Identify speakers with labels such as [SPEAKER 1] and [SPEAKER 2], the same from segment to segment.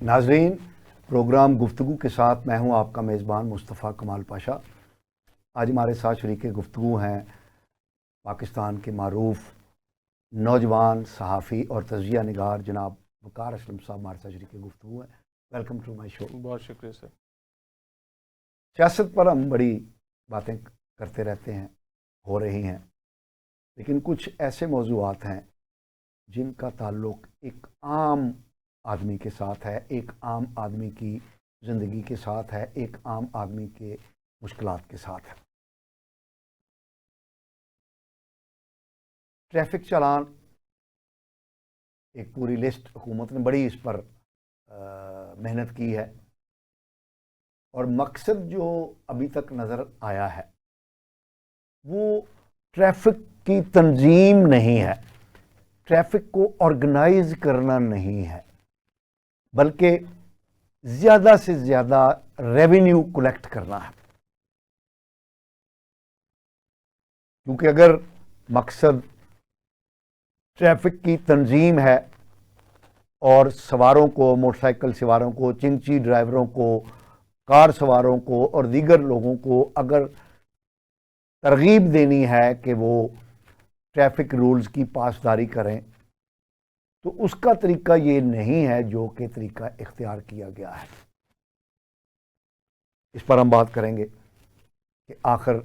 [SPEAKER 1] ناظرین، پروگرام گفتگو کے ساتھ میں ہوں آپ کا میزبان مصطفیٰ کمال پاشا۔ آج ہمارے ساتھ شریک گفتگو ہیں پاکستان کے معروف نوجوان صحافی اور تجزیہ نگار جناب وقار اسلم صاحب ہمارے ساتھ شریک گفتگو ہیں۔ ویلکم ٹو مائی شو۔
[SPEAKER 2] بہت شکریہ سر۔
[SPEAKER 1] سیاست پر ہم بڑی باتیں کرتے رہتے ہیں، ہو رہی ہیں، لیکن کچھ ایسے موضوعات ہیں جن کا تعلق ایک عام آدمی کے ساتھ ہے، ایک عام آدمی کی زندگی کے ساتھ ہے، ایک عام آدمی کے مشکلات کے ساتھ ہے۔ ٹریفک چالان ایک پوری لسٹ حکومت نے بڑی اس پر محنت کی ہے، اور مقصد جو ابھی تک نظر آیا ہے وہ ٹریفک کی تنظیم نہیں ہے، ٹریفک کو آرگنائز کرنا نہیں ہے، بلکہ زیادہ سے زیادہ ریونیو کلیکٹ کرنا ہے۔ کیونکہ اگر مقصد ٹریفک کی تنظیم ہے اور سواروں کو، موٹر سائیکل سواروں کو، چنچی ڈرائیوروں کو، کار سواروں کو اور دیگر لوگوں کو اگر ترغیب دینی ہے کہ وہ ٹریفک رولز کی پاسداری کریں، تو اس کا طریقہ یہ نہیں ہے جو کہ طریقہ اختیار کیا گیا ہے۔ اس پر ہم بات کریں گے کہ آخر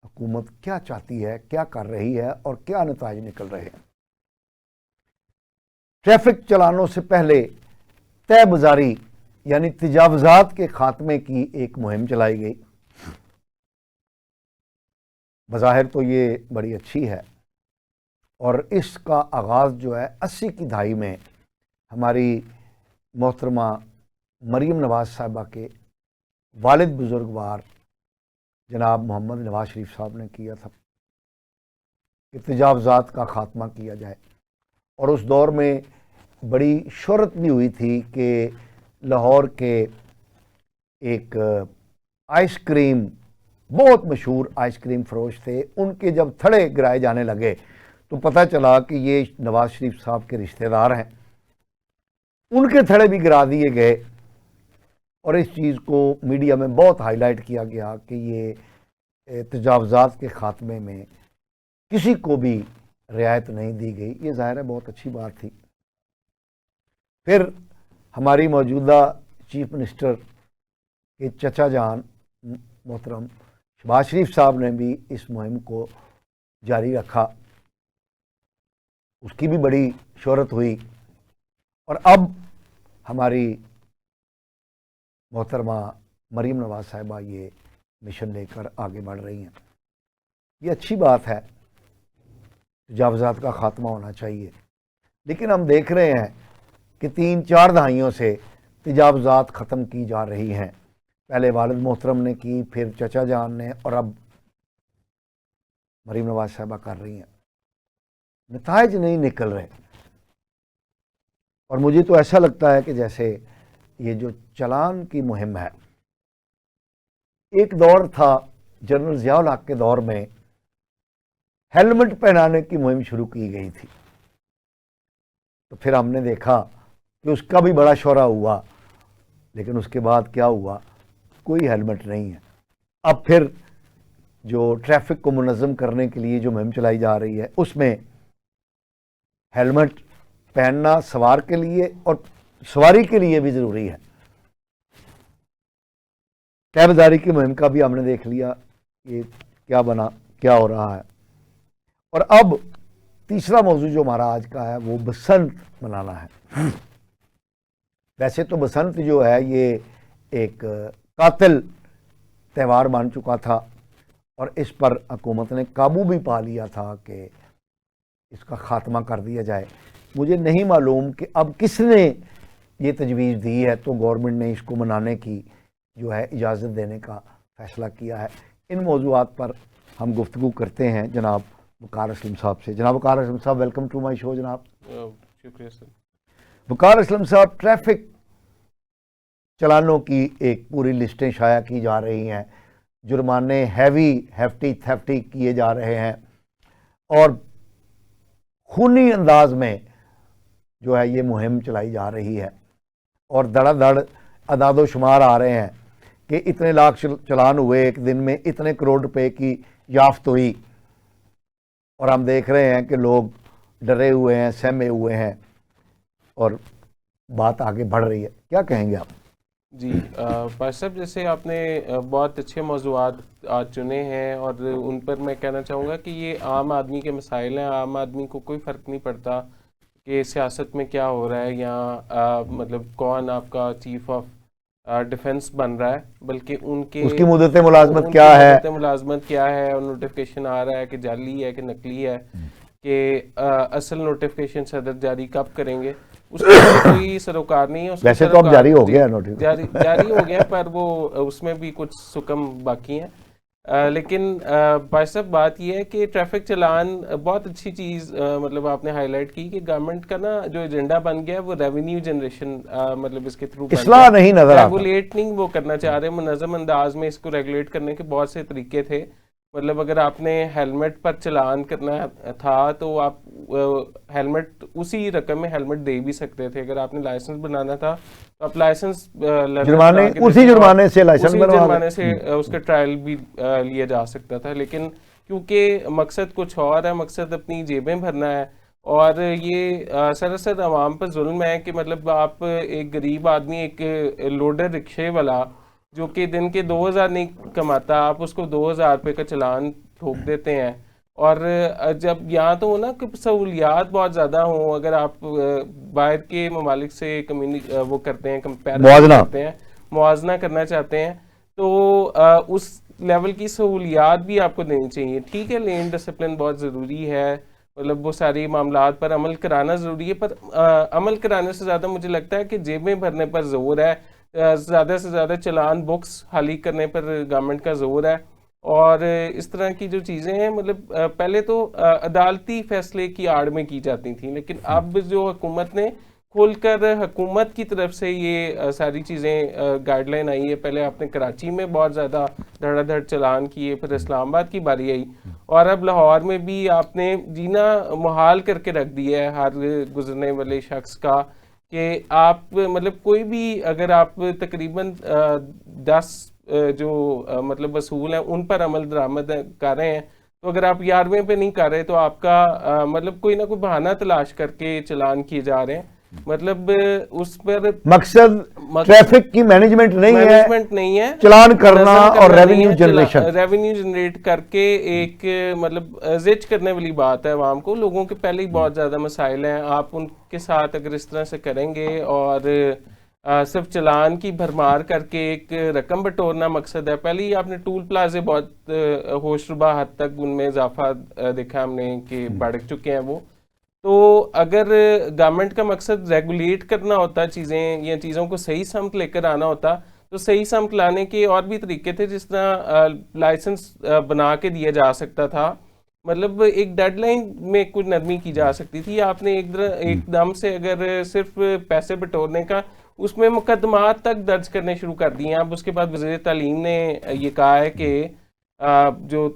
[SPEAKER 1] حکومت کیا چاہتی ہے، کیا کر رہی ہے اور کیا نتائج نکل رہے ہیں۔ ٹریفک چلانوں سے پہلے طے بازاری یعنی تجاوزات کے خاتمے کی ایک مہم چلائی گئی۔ بظاہر تو یہ بڑی اچھی ہے، اور اس کا آغاز جو ہے 80 کی دہائی میں ہماری محترمہ مریم نواز صاحبہ کے والد بزرگوار جناب محمد نواز شریف صاحب نے کیا تھا کہ تجاوزات کا خاتمہ کیا جائے، اور اس دور میں بڑی شہرت بھی ہوئی تھی کہ لاہور کے ایک آئس کریم، بہت مشہور آئس کریم فروش تھے، ان کے جب تھڑے گرائے جانے لگے تو پتہ چلا کہ یہ نواز شریف صاحب کے رشتہ دار ہیں، ان کے تھڑے بھی گرا دیے گئے، اور اس چیز کو میڈیا میں بہت ہائی لائٹ کیا گیا کہ یہ تجاوزات کے خاتمے میں کسی کو بھی رعایت نہیں دی گئی۔ یہ ظاہر ہے بہت اچھی بات تھی۔ پھر ہماری موجودہ چیف منسٹر کے چچا جان محترم شہباز شریف صاحب نے بھی اس مہم کو جاری رکھا، اس کی بھی بڑی شہرت ہوئی، اور اب ہماری محترمہ مریم نواز صاحبہ یہ مشن لے کر آگے بڑھ رہی ہیں۔ یہ اچھی بات ہے، تجاوزات کا خاتمہ ہونا چاہیے، لیکن ہم دیکھ رہے ہیں کہ 3-4 دہائیوں سے تجاوزات ختم کی جا رہی ہیں۔ پہلے والد محترم نے کی، پھر چچا جان نے، اور اب مریم نواز صاحبہ کر رہی ہیں۔ نتائج نہیں نکل رہے، اور مجھے تو ایسا لگتا ہے کہ جیسے یہ جو چلان کی مہم ہے، ایک دور تھا جنرل ضیاء الحق کے دور میں ہیلمٹ پہنانے کی مہم شروع کی گئی تھی، تو پھر ہم نے دیکھا کہ اس کا بھی بڑا شہرہ ہوا، لیکن اس کے بعد کیا ہوا؟ کوئی ہیلمٹ نہیں ہے۔ اب پھر جو ٹریفک کو منظم کرنے کے لیے جو مہم چلائی جا رہی ہے، اس میں ہیلمٹ پہننا سوار کے لیے اور سواری کے لیے بھی ضروری ہے۔ طے بازاری کی مہم کا بھی ہم نے دیکھ لیا یہ کیا بنا، کیا ہو رہا ہے۔ اور اب تیسرا موضوع جو ہمارا آج کا ہے وہ بسنت منانا ہے۔ ویسے تو بسنت جو ہے یہ ایک قاتل تہوار بن چکا تھا، اور اس پر حکومت نے قابو بھی پا لیا تھا کہ اس کا خاتمہ کر دیا جائے۔ مجھے نہیں معلوم کہ اب کس نے یہ تجویز دی ہے، تو گورنمنٹ نے اس کو منانے کی جو ہے اجازت دینے کا فیصلہ کیا ہے۔ ان موضوعات پر ہم گفتگو کرتے ہیں جناب وقار اسلم صاحب سے۔ جناب وقار اسلم صاحب، ویلکم ٹو مائی شو جناب۔
[SPEAKER 2] شکریہ سر۔
[SPEAKER 1] وقار اسلم صاحب، ٹریفک چلانوں کی ایک پوری لسٹیں شائع کی جا رہی ہیں، جرمانے ہیفٹی کیے جا رہے ہیں، اور خونی انداز میں جو ہے یہ مہم چلائی جا رہی ہے۔ اور دڑا دڑ اعداد و شمار آ رہے ہیں کہ اتنے لاکھ چلان ہوئے ایک دن میں، اتنے کروڑ روپے کی یافت ہوئی، اور ہم دیکھ رہے ہیں کہ لوگ ڈرے ہوئے ہیں، سہمے ہوئے ہیں، اور بات آگے بڑھ رہی ہے. کیا کہیں گے آپ؟
[SPEAKER 2] جی پاش صاحب، جیسے آپ نے بہت اچھے موضوعات آج چنے ہیں، اور ان پر میں کہنا چاہوں گا کہ یہ عام آدمی کے مسائل ہیں. عام آدمی کو کوئی فرق نہیں پڑتا کہ سیاست میں کیا ہو رہا ہے یا مطلب کون آپ کا چیف آف ڈیفنس بن رہا ہے، بلکہ ان کے
[SPEAKER 1] اس کی مدت ملازمت
[SPEAKER 2] ان
[SPEAKER 1] کیا
[SPEAKER 2] کی
[SPEAKER 1] ہے،
[SPEAKER 2] مدت ملازمت کیا ہے، اور نوٹیفیکیشن آ رہا ہے کہ جعلی ہے کہ نقلی ہے، کہ اصل نوٹیفیکیشن صدر جاری کب کریں گے، اس کا اس سے کوئی سروکار نہیں ہے. اس کا
[SPEAKER 1] ویسے تو اب
[SPEAKER 2] سروکار
[SPEAKER 1] جاری ہو گیا نوٹیفکیشن.
[SPEAKER 2] جاری ہو گیا، پر وہ اس میں بھی کچھ سکم باقی ہیں. لیکن باش صاحب بات یہ ہے کہ ٹریفک چلان بہت اچھی چیز مطلب آپ نے ہائی لائٹ کی کہ گورنمنٹ کا نا جو ایجنڈا بن گیا ہے وہ ریونیو جنریشن مطلب اس کے تھرو بن
[SPEAKER 1] اصلاح
[SPEAKER 2] گیا.
[SPEAKER 1] نہیں نظر آتا.
[SPEAKER 2] ریگولیٹ نہیں وہ کرنا چاہ رہے، منظم انداز میں اس کو ریگولیٹ کرنے کے بہت سے طریقے تھے. مطلب اگر آپ نے ہیلمٹ پر چلان کرنا تھا تو آپ ہیلمٹ اسی رقم میں ہیلمٹ دے بھی سکتے تھے. اگر آپ نے لائسنس بنانا تھا تو آپ لائسنس
[SPEAKER 1] جرمانے اسی جرمانے سے لائسنس
[SPEAKER 2] اسی
[SPEAKER 1] بنوا
[SPEAKER 2] جرمانے سے اس کا ٹرائل بھی لیا جا سکتا تھا. لیکن کیونکہ مقصد کچھ اور ہے، مقصد اپنی جیبیں بھرنا ہے، اور یہ سراسر عوام پر ظلم ہے کہ مطلب آپ ایک غریب آدمی، ایک لوڈر رکشے والا جو کہ دن کے 2000 نہیں کماتا، آپ اس کو 2000 روپے کا چلان ٹھوک دیتے ہیں. اور جب یہاں تو نا کہ سہولیات بہت زیادہ ہوں، اگر آپ باہر کے ممالک سے وہ کرتے ہیں، کمپیریزن کرتے ہیں، موازنہ کرنا چاہتے ہیں، تو اس لیول کی سہولیات بھی آپ کو دینی چاہیے. ٹھیک ہے، لین ڈسپلن بہت ضروری ہے، مطلب وہ ساری معاملات پر عمل کرانا ضروری ہے، پر عمل کرانے سے زیادہ مجھے لگتا ہے کہ جیبیں بھرنے پر زور ہے. زیادہ سے زیادہ چلان بکس خالی کرنے پر گورنمنٹ کا زور ہے. اور اس طرح کی جو چیزیں ہیں مطلب پہلے تو عدالتی فیصلے کی آڑ میں کی جاتی تھیں، لیکن اب جو حکومت نے کھول کر حکومت کی طرف سے یہ ساری چیزیں گائیڈ لائن آئی ہے. پہلے آپ نے کراچی میں بہت زیادہ دھڑا دھڑ چلان کیے، پھر اسلام آباد کی باری آئی، اور اب لاہور میں بھی آپ نے جینا محال کر کے رکھ دیا ہے ہر گزرنے والے شخص کا، کہ آپ مطلب کوئی بھی اگر آپ تقریباً 10 جو مطلب اصول ہیں ان پر عمل درآمد کر رہے ہیں، تو اگر آپ 11ویں پہ نہیں کر رہے تو آپ کا مطلب کوئی نہ کوئی بہانہ تلاش کر کے چلان کیے جا رہے ہیں. مطلب اس پر
[SPEAKER 1] مقصد ٹریفک کی مینجمنٹ نہیں ہے، چلان کرنا اور ریونیو جنریشن،
[SPEAKER 2] ریونیو جنریٹ کر کے ایک مطلب زچ کرنے والی بات ہے. عوام کو، لوگوں کے پہلے ہی بہت زیادہ مسائل ہیں، آپ ان کے ساتھ اگر اس طرح سے کریں گے اور صرف چلان کی بھرمار کر کے ایک رقم بٹورنا مقصد ہے. پہلے ہی آپ نے ٹول پلازے بہت ہوش ربا حد تک ان میں اضافہ دیکھا ہم نے کہ بڑھ چکے ہیں وہ. تو اگر گورنمنٹ کا مقصد ریگولیٹ کرنا ہوتا چیزیں یا چیزوں کو صحیح سمت لے کر آنا ہوتا تو صحیح سمت لانے کے اور بھی طریقے تھے، جس طرح لائسنس بنا کے دیا جا سکتا تھا. مطلب ایک ڈیڈ لائن میں کچھ نرمی کی جا سکتی تھی. آپ نے ایک دم سے اگر صرف پیسے بٹورنے کا اس میں مقدمات تک درج کرنے شروع کر دیے ہیں. اب اس کے بعد وزیر تعلیم نے یہ کہا ہے کہ جو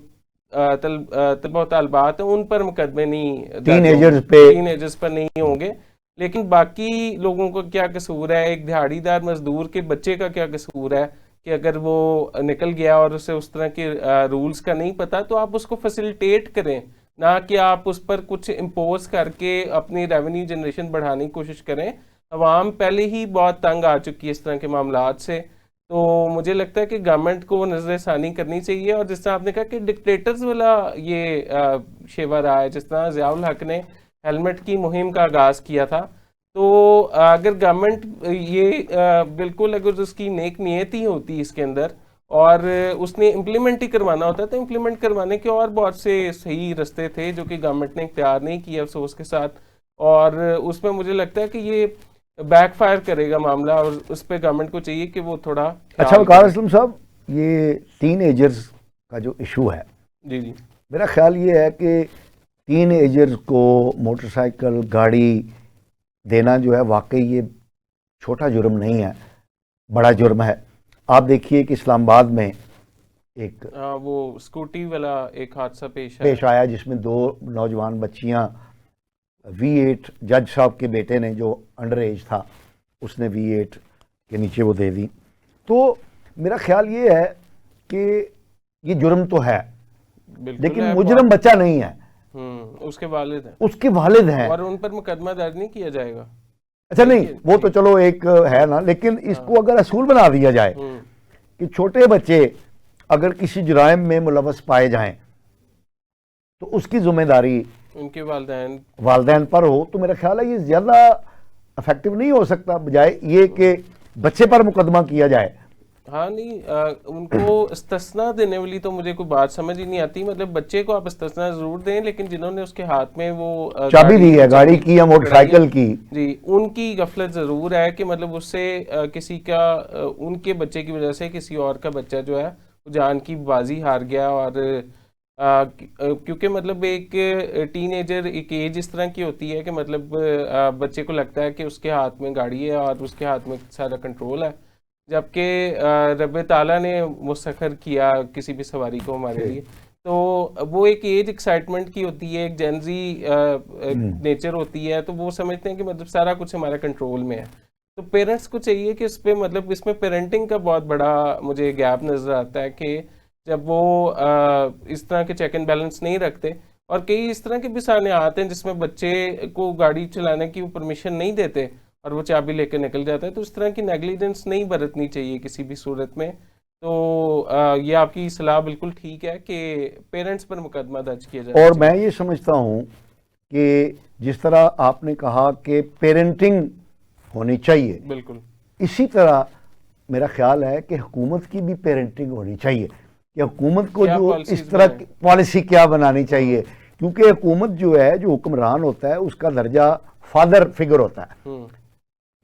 [SPEAKER 2] طلبہ و طالبات ہیں ان پر مقدمے نہیں، ٹین ایجرز پر نہیں ہوں گے. لیکن باقی لوگوں کا کیا قصور ہے؟ ایک دیہاڑی دار مزدور کے بچے کا کیا قصور ہے کہ اگر وہ نکل گیا اور اسے اس طرح کے رولز کا نہیں پتا، تو آپ اس کو فیسیلیٹیٹ کریں، نہ کہ آپ اس پر کچھ امپوز کر کے اپنی ریونیو جنریشن بڑھانے کی کوشش کریں. عوام پہلے ہی بہت تنگ آ چکی ہے اس طرح کے معاملات سے. تو مجھے لگتا ہے کہ گورنمنٹ کو نظر ثانی کرنی چاہیے. اور جس طرح آپ نے کہا کہ ڈکٹیٹرز والا یہ شیوا رہا ہے، جس طرح ضیاء الحق نے ہیلمٹ کی مہم کا آغاز کیا تھا، تو اگر گورنمنٹ یہ بالکل اگر اس کی نیک نیتی ہوتی اس کے اندر اور اس نے امپلیمنٹ ہی کروانا ہوتا، تو امپلیمنٹ کروانے کے اور بہت سے صحیح رستے تھے جو کہ گورنمنٹ نے اختیار نہیں کیا افسوس کے ساتھ. اور اس میں مجھے لگتا ہے کہ یہ بیک فائر کرے گا معاملہ، اور اس پہ گورنمنٹ کو چاہیے کہ وہ تھوڑا.
[SPEAKER 1] اچھا وقار اسلم صاحب، یہ ٹین ایجرز کا جو ایشو ہے،
[SPEAKER 2] جی جی،
[SPEAKER 1] میرا خیال یہ ہے کہ ٹین ایجرز کو موٹر سائیکل گاڑی دینا جو ہے واقعی یہ چھوٹا جرم نہیں ہے، بڑا جرم ہے. آپ دیکھیے کہ اسلام آباد میں ایک
[SPEAKER 2] وہ اسکوٹی والا ایک حادثہ
[SPEAKER 1] پیش آیا جس میں 2 نوجوان بچیاں V8 جج صاحب کے بیٹے نے جو انڈر ایج تھا اس نے V8 کے نیچے وہ دے دی. تو میرا خیال یہ ہے کہ یہ جرم تو ہے لیکن مجرم بچہ نہیں ہے,
[SPEAKER 2] اس کے والد ہیں,
[SPEAKER 1] اس کے والد ہیں,
[SPEAKER 2] اور ان پر مقدمہ درج نہیں کیا جائے گا.
[SPEAKER 1] اچھا نہیں, وہ تو چلو ایک ہے نا, لیکن اس کو اگر اصول بنا دیا جائے کہ چھوٹے بچے اگر کسی جرائم میں ملوث پائے جائیں تو اس کی ذمہ داری
[SPEAKER 2] ان کے
[SPEAKER 1] والدین پر ہو, تو میرا خیال ہے یہ زیادہ افیکٹو نہیں ہو سکتا بجائے یہ کہ بچے پر مقدمہ کیا جائے.
[SPEAKER 2] ہاں نہیں, ان کو استثناء دینے والی تو مجھے کوئی بات سمجھ ہی نہیں آتی. مطلب بچے کو آپ استثناء ضرور دیں, لیکن جنہوں نے اس کے ہاتھ میں وہ
[SPEAKER 1] چابی دی ہے گاڑی کی یا موٹر سائیکل کی,
[SPEAKER 2] جی ان کی غفلت ضرور ہے کہ مطلب اس سے کسی کا, ان کے بچے کی وجہ سے کسی اور کا بچہ جو ہے جان کی بازی ہار گیا. اور کیونکہ مطلب ایک ٹین ایجر ایک ایج اس طرح کی ہوتی ہے کہ مطلب بچے کو لگتا ہے کہ اس کے ہاتھ میں گاڑی ہے اور اس کے ہاتھ میں سارا کنٹرول ہے, جبکہ رب تعالیٰ نے مسخر کیا کسی بھی سواری کو ہمارے لیے. تو وہ ایک ایج ایکسائٹمنٹ کی ہوتی ہے, ایک جینزی نیچر ہوتی ہے, تو وہ سمجھتے ہیں کہ مطلب سارا کچھ ہمارے کنٹرول میں ہے. تو پیرنٹس کو چاہیے کہ اس پہ مطلب اس میں پیرنٹنگ کا بہت بڑا مجھے گیپ نظر آتا ہے کہ جب وہ اس طرح کے چیک اینڈ بیلنس نہیں رکھتے, اور کئی اس طرح کے بھی سامنے آتے ہیں جس میں بچے کو گاڑی چلانے کی پرمیشن نہیں دیتے اور وہ چابی لے کے نکل جاتا ہے. تو اس طرح کی نیگلیجنس نہیں برتنی چاہیے کسی بھی صورت میں. تو یہ آپ کی صلاح بالکل ٹھیک ہے کہ پیرنٹس پر مقدمہ درج کیا جائے.
[SPEAKER 1] اور میں یہ سمجھتا ہوں کہ جس طرح آپ نے کہا کہ پیرنٹنگ ہونی چاہیے,
[SPEAKER 2] بالکل
[SPEAKER 1] اسی طرح میرا خیال ہے کہ حکومت کی بھی پیرنٹنگ ہونی چاہیے کہ حکومت کو جو اس طرح کی پالیسی کیا بنانی چاہیے, کیونکہ حکومت جو ہے, جو حکمران ہوتا ہے, اس کا درجہ فادر فگر ہوتا ہے.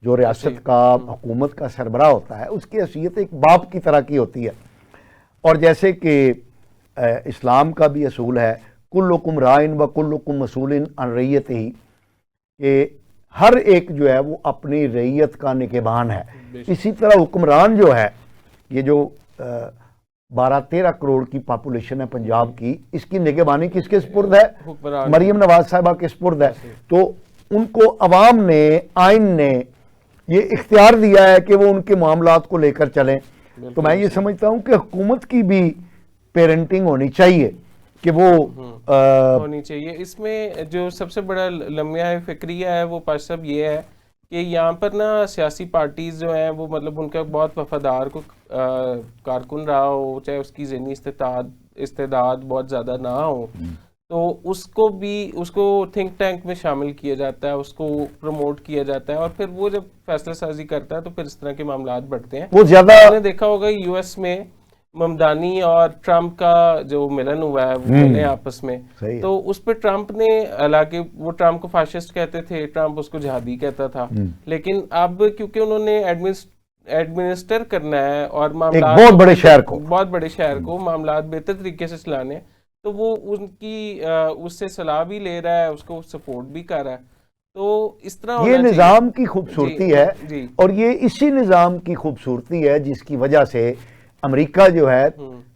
[SPEAKER 1] جو ریاست کا حکومت کا سربراہ ہوتا ہے اس کی حیثیت ایک باپ کی طرح کی ہوتی ہے. اور جیسے کہ اسلام کا بھی اصول ہے کلکم رائن و کلکم مسئول عن رعیتہ, کہ ہر ایک جو ہے وہ اپنی رعیت کا نگہبان ہے. اسی طرح حکمران جو ہے, یہ جو 12-13 کروڑ کی پاپولیشن ہے پنجاب کی, اس کی نگہبانی کس کے سپرد ہے؟ مریم نواز صاحبہ کے سپرد ہے. تو ان کو عوام نے, آئین نے یہ اختیار دیا ہے کہ وہ ان کے معاملات کو لے کر چلیں. تو میں یہ سمجھتا ہوں کہ حکومت کی بھی پیرنٹنگ ہونی چاہیے کہ وہ
[SPEAKER 2] ہونی چاہیے. اس میں جو سب سے بڑا لمحہ فکریہ ہے وہ پاش صاحب یہ ہے کہ یہاں پر نا سیاسی پارٹیز جو ہیں وہ مطلب ان کا بہت وفادار کو کارکن رہا ہو, چاہے اس کی ذہنی استعداد بہت زیادہ نہ ہو, تو اس کو بھی اس کو تھنک ٹینک میں شامل کیا جاتا ہے, اس کو پروموٹ کیا جاتا ہے, اور پھر وہ جب فیصلہ سازی کرتا ہے تو پھر اس طرح کے معاملات بڑھتے ہیں.
[SPEAKER 1] وہ زیادہ
[SPEAKER 2] آپ نے دیکھا ہوگا US میں ممدانی اور ٹرمپ کا جو ملن ہوا ہے, وہ ملے آپس میں, تو اس پہ ٹرمپ نے, حالانکہ وہ ٹرمپ کو فاشسٹ کہتے تھے, ٹرمپ اس کو جہادی کہتا تھا, لیکن اب کیونکہ انہوں نے ایڈمنسٹر کرنا ہے اور معاملات
[SPEAKER 1] بہت بڑے شہر
[SPEAKER 2] کو معاملات بہتر طریقے سے چلانے, تو وہ ان کی اس سے صلاح بھی لے رہا ہے, اس کو سپورٹ بھی کر رہا ہے. تو اس طرح
[SPEAKER 1] یہ نظام کی خوبصورتی ہے, اور یہ اسی نظام کی خوبصورتی ہے جس کی وجہ سے امریکہ جو ہے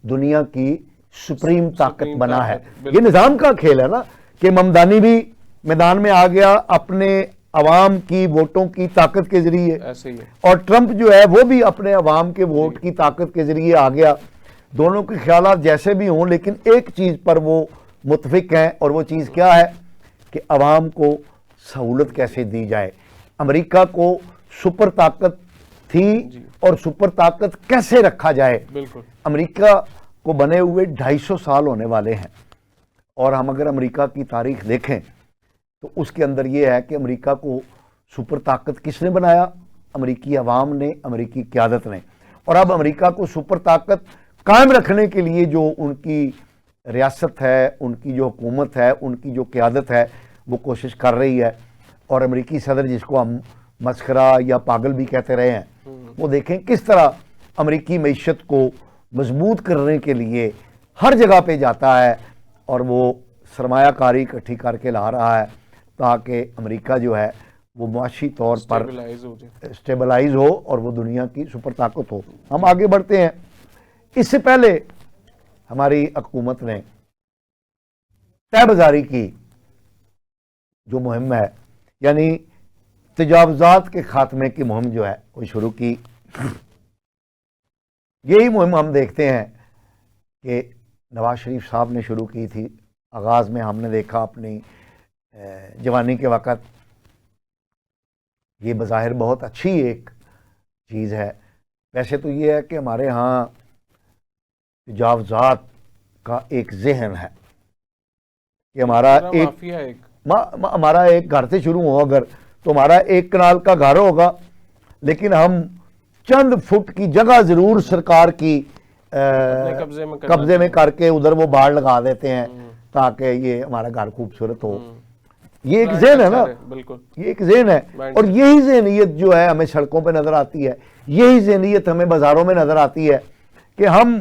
[SPEAKER 1] دنیا کی سپریم طاقت بنا ہے. یہ نظام کا کھیل ہے نا کہ ممدانی بھی میدان میں آ گیا اپنے عوام کی ووٹوں کی طاقت کے ذریعے, اور ٹرمپ جو ہے وہ بھی اپنے عوام کے ووٹ کی طاقت کے ذریعے آ گیا. دونوں کے خیالات جیسے بھی ہوں, لیکن ایک چیز پر وہ متفق ہیں, اور وہ چیز کیا ہے کہ عوام کو سہولت کیسے دی جائے. امریکہ کو سپر طاقت تھی اور سپر طاقت کیسے رکھا جائے. امریکہ کو بنے ہوئے 250 سال ہونے والے ہیں, اور ہم اگر امریکہ کی تاریخ دیکھیں تو اس کے اندر یہ ہے کہ امریکہ کو سپر طاقت کس نے بنایا؟ امریکی عوام نے, امریکی قیادت نے. اور اب امریکہ کو سپر طاقت قائم رکھنے کے لیے جو ان کی ریاست ہے, ان کی جو حکومت ہے, ان کی جو قیادت ہے, وہ کوشش کر رہی ہے. اور امریکی صدر جس کو ہم مسخرہ یا پاگل بھی کہتے رہے ہیں, وہ دیکھیں کس طرح امریکی معیشت کو مضبوط کرنے کے لیے ہر جگہ پہ جاتا ہے, اور وہ سرمایہ کاری اکٹھی کر کے لا رہا ہے تاکہ امریکہ جو ہے وہ معاشی طور پر اسٹیبلائز ہو اور وہ دنیا کی سپر طاقت ہو. ہم آگے بڑھتے ہیں. اس سے پہلے ہماری حکومت نے طے بازاری کی جو مہم ہے, یعنی تجاوزات کے خاتمے کی مہم جو ہے وہ شروع کی. یہی مہم ہم دیکھتے ہیں کہ نواز شریف صاحب نے شروع کی تھی. آغاز میں ہم نے دیکھا اپنی جوانی کے وقت. یہ بظاہر بہت اچھی ایک چیز ہے. ویسے تو یہ ہے کہ ہمارے ہاں تجاوزات کا ایک ذہن ہے کہ ہمارا ایک گھر سے شروع ہو اگر تو ہمارا 1 کنال کا گھر ہوگا، لیکن ہم چند فٹ کی جگہ ضرور سرکار کی قبضے میں کر کے ادھر وہ باڑ لگا دیتے ہیں تاکہ یہ ہمارا گھر خوبصورت ہو. یہ ایک ذہن ہے نا، یہ ایک ذہن ہے. اور یہی ذہنیت جو ہے ہمیں سڑکوں پہ نظر آتی ہے، یہی ذہنیت ہمیں بازاروں میں نظر آتی ہے کہ ہم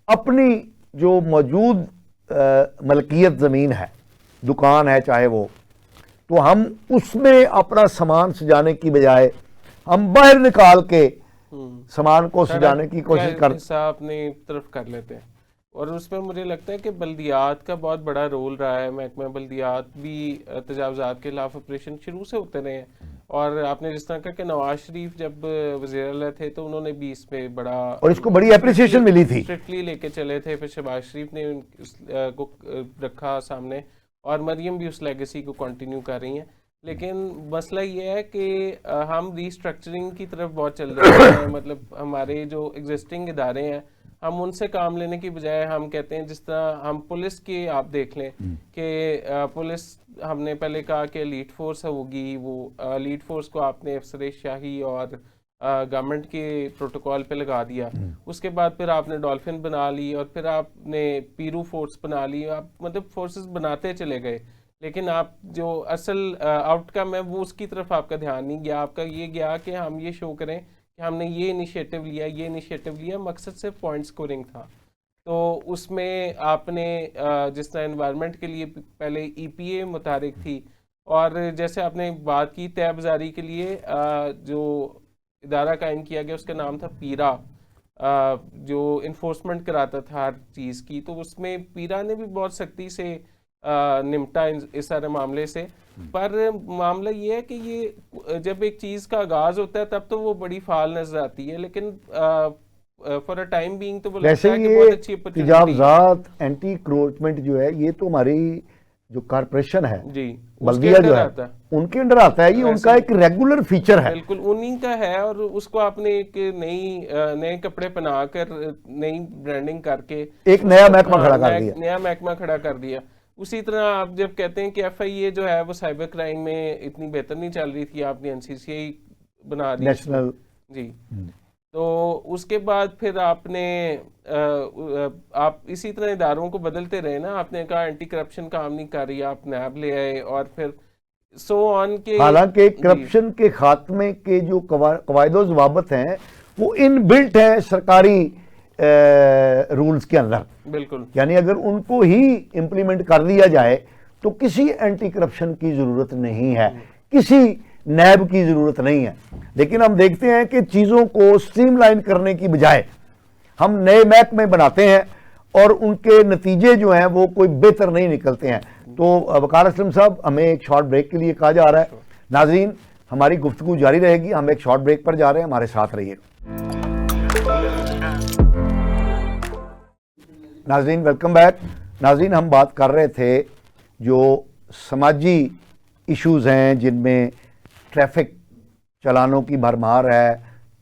[SPEAKER 1] اپنی جو موجود ملکیت زمین ہے، دکان ہے چاہے وہ، تو ہم اس میں اپنا سامان سجانے کی بجائے ہم باہر نکال کے سامان کو سجانے کی کوشش کرتے ہیں،
[SPEAKER 2] حصہ اپنی طرف کر لیتے ہیں. اور اس میں مجھے لگتا ہے کہ بلدیات کا بہت بڑا رول رہا ہے. محکمہ بلدیات بھی تجاوزات کے خلاف آپریشن شروع سے ہوتے رہے ہیں. اور آپ نے جس طرح کہا کہ نواز شریف جب وزیر اعلیٰ تھے تو انہوں نے بھی اس پہ بڑا
[SPEAKER 1] اور اس کو بڑی اپریسیشن ملی تھی،
[SPEAKER 2] اسٹرکٹلی لے کے چلے تھے. پھر شہباز شریف نے کو رکھا سامنے اور مریم بھی اس لیگیسی کو کنٹینیو کر رہی ہیں. لیکن مسئلہ یہ ہے کہ ہم ری اسٹرکچرنگ کی طرف بہت چل رہے ہیں. مطلب ہمارے جو ایگزسٹنگ ادارے ہیں ہم ان سے کام لینے کی بجائے ہم کہتے ہیں، جس طرح ہم پولیس کی آپ دیکھ لیں کہ پولیس ہم نے پہلے کہا کہ لیڈ فورس ہوگی، وہ لیڈ فورس کو آپ نے افسر شاہی اور گورنمنٹ کے پروٹوکول پہ لگا دیا. اس کے بعد پھر آپ نے ڈولفن بنا لی اور پھر آپ نے پیرو فورس بنا لی. آپ مطلب فورسز بناتے چلے گئے، لیکن آپ جو اصل آؤٹ کم ہے وہ اس کی طرف آپ کا دھیان نہیں گیا. آپ کا یہ گیا کہ ہم یہ شو کریں کہ ہم نے یہ انیشیٹو لیا، یہ انیشیٹو لیا. مقصد صرف پوائنٹ سکورنگ تھا. تو اس میں آپ نے جس طرح انوائرمنٹ کے لیے پہلے ای پی اے متحرک تھی، اور جیسے آپ نے بات کی طے بازاری کے لیے جو ادارہ قائم کیا گیا اس کا نام تھا پیرا، جو انفورسمنٹ کراتا تھا ہر چیز کی. تو اس میں پیرا نے بھی بہت سختی سے نمٹا اس سارے معاملے سے. پر معاملہ یہ ہے کہ یہ جب ایک چیز کا آغاز ہوتا ہے تب تو وہ بڑی فعال نظر آتی ہے، لیکن فار اے ٹائم بینگ تو وہ لگتا ہے کہ بہت اچھی اپرچونٹی.
[SPEAKER 1] تجاوزات اینٹی کروچمنٹ جو ہے یہ تو ہماری جو کارپوریشن ہے،
[SPEAKER 2] جی
[SPEAKER 1] بلدیہ جو ہے ان کے انڈر آتا ہے. یہ ان کا ایک ریگولر فیچر ہے،
[SPEAKER 2] بالکل انہی کا ہے. اور اس کو آپ نے ایک نئے کپڑے پہنا کر نئی برانڈنگ کر کے
[SPEAKER 1] ایک نیا محکمہ کھڑا کر دیا،
[SPEAKER 2] نیا محکمہ کھڑا کر دیا. اسی طرح آپ جب کہتے ہیں کہ ایف آئی اے جو ہے وہ سائبر کرائم میں اتنی بہتر نہیں چل رہی تھی، آپ نے این سی سی آئی بنا دی
[SPEAKER 1] نیشنل.
[SPEAKER 2] جی. تو اس کے بعد پھر آپ نے آپ اسی طرح اداروں کو بدلتے رہے نا. آپ نے کہا اینٹی کرپشن کام نہیں کر رہی، آپ نیب لے آئے اور پھر سو آن کے.
[SPEAKER 1] حالانکہ کرپشن کے خاتمے کے جو قواعد و ضوابط ہیں وہ ان بلٹ ہیں سرکاری رولز کے اندر.
[SPEAKER 2] بالکل،
[SPEAKER 1] یعنی اگر ان کو ہی امپلیمنٹ کر دیا جائے تو کسی اینٹی کرپشن کی ضرورت نہیں ہے، کسی نیب کی ضرورت نہیں ہے. لیکن ہم دیکھتے ہیں کہ چیزوں کو سٹریم لائن کرنے کی بجائے ہم نئے محکمے بناتے ہیں اور ان کے نتیجے جو ہیں وہ کوئی بہتر نہیں نکلتے ہیں. تو وقار اسلم صاحب، ہمیں ایک شارٹ بریک کے لیے کہا جا رہا ہے. ناظرین، ہماری گفتگو جاری رہے گی. ہم ایک شارٹ بریک پر جا رہے ہیں، ہمارے ساتھ رہیے. ناظرین ویلکم بیک. ناظرین، ہم بات کر رہے تھے جو سماجی ایشوز ہیں جن میں ٹریفک چلانوں کی بھرمار ہے،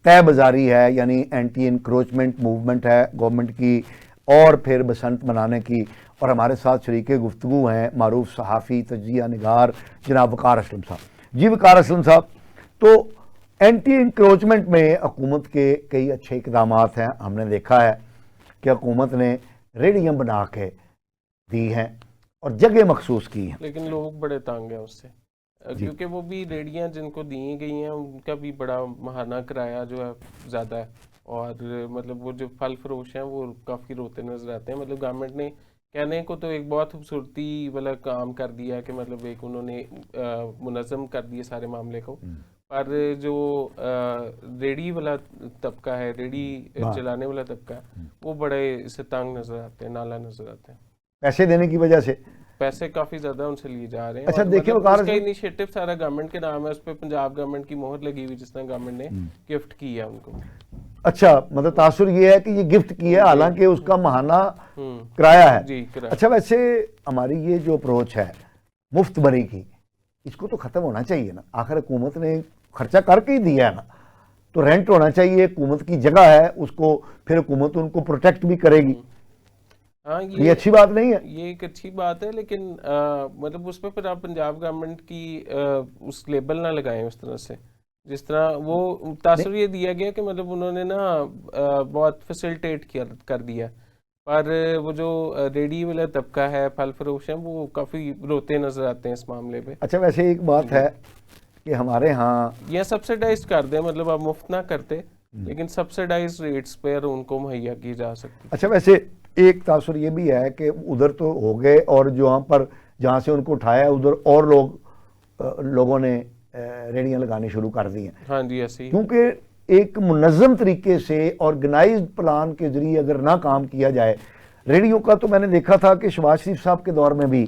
[SPEAKER 1] طے بازاری ہے یعنی اینٹی انکروچمنٹ موومنٹ ہے گورنمنٹ کی، اور پھر بسنت منانے کی. اور ہمارے ساتھ شریک گفتگو ہیں معروف صحافی تجزیہ نگار جناب وقار اسلم صاحب. جی وقار اسلم صاحب، تو اینٹی انکروچمنٹ میں حکومت کے کئی اچھے اقدامات ہیں. ہم نے دیکھا ہے کہ حکومت نے ریڑیاں بنا کے دی ہیں اور جگہ مخصوص کی ہیں،
[SPEAKER 2] لیکن لوگ بڑے تانگ ہیں اس سے. کیونکہ وہ بھی ریڑیاں جن کو دی گئی ہیں ان کا بھی بڑا ماہانہ کرایہ جو ہے زیادہ ہے. اور مطلب وہ جو پھل فروش ہیں وہ کافی روتے نظر آتے ہیں. مطلب گورنمنٹ نے کہنے کو تو ایک بہت خوبصورتی والا کام کر دیا کہ مطلب ایک انہوں نے منظم کر دیے سارے معاملے کو، پر جو ریڑی والا طبقہ ہے، ریڑی چلانے والا طبقہ ہے، وہ بڑے اس سے تنگ نظر آتے ہیں، نالا نظر آتے ہیں
[SPEAKER 1] پیسے دینے کی وجہ سے.
[SPEAKER 2] پیسے کافی زیادہ ان سے لیے جا رہے ہیں.
[SPEAKER 1] اچھا
[SPEAKER 2] اور
[SPEAKER 1] دیکھیں
[SPEAKER 2] مطلب
[SPEAKER 1] وقار
[SPEAKER 2] اس کا انیشیٹو سارا گورنمنٹ کے نام ہے, اس پہ پنجاب گورنمنٹ کی مہر لگی ہوئی جس طرح گورنمنٹ نے گفٹ کی ہے ان کو.
[SPEAKER 1] اچھا مطلب تاثر یہ ہے کہ یہ گفٹ کیا ہے حالانکہ اس کا ماہانہ کرایہ ہے.
[SPEAKER 2] جی
[SPEAKER 1] اچھا ویسے ہماری یہ جو اپروچ ہے مفت بری کی, اس کو تو ختم ہونا چاہیے نا. آخر حکومت نے خرچہ کر کے ہی دیا ہے نا, تو رینٹ ہونا چاہیے, حکومت کی جگہ ہے, اس کو پھر حکومت ان کو پروٹیکٹ بھی کرے گی.
[SPEAKER 2] ہاں
[SPEAKER 1] یہ اچھی بات نہیں ہے.
[SPEAKER 2] یہ ایک اچھی بات ہے, لیکن مطلب اس پہ پھر آپ پنجاب گورنمنٹ کی اس لیبل نہ لگائیں اس طرح سے, جس طرح وہ تاثر یہ دیا گیا کہ مطلب انہوں نے نا بہت فیسلٹیٹ کر دیا, پر وہ جو ریڈی والا طبقہ ہے, پھل فروش ہیں, وہ کافی روتے نظر آتے ہیں اس معاملے پہ.
[SPEAKER 1] اچھا ویسے ایک بات ہے کہ ہمارے ہاں
[SPEAKER 2] یہ سبسیڈائز کر دیں, مطلب آپ مفت نہ کرتے لیکن سبسیڈائز ریٹس پر ان کو مہیا کی جا سکتی.
[SPEAKER 1] اچھا ویسے ایک تاثر یہ بھی ہے کہ ادھر تو ہو گئے, اور جہاں سے ان کو اٹھایا ادھر اور لوگوں نے ریڑیاں لگانی شروع کر دی ہیں.
[SPEAKER 2] ہاں جی ایسے ہی,
[SPEAKER 1] کیونکہ ایک منظم طریقے سے آرگنائزڈ پلان کے ذریعے اگر نہ کام کیا جائے, ریڑیوں کا تو میں نے دیکھا تھا کہ شہباز شریف صاحب کے دور میں بھی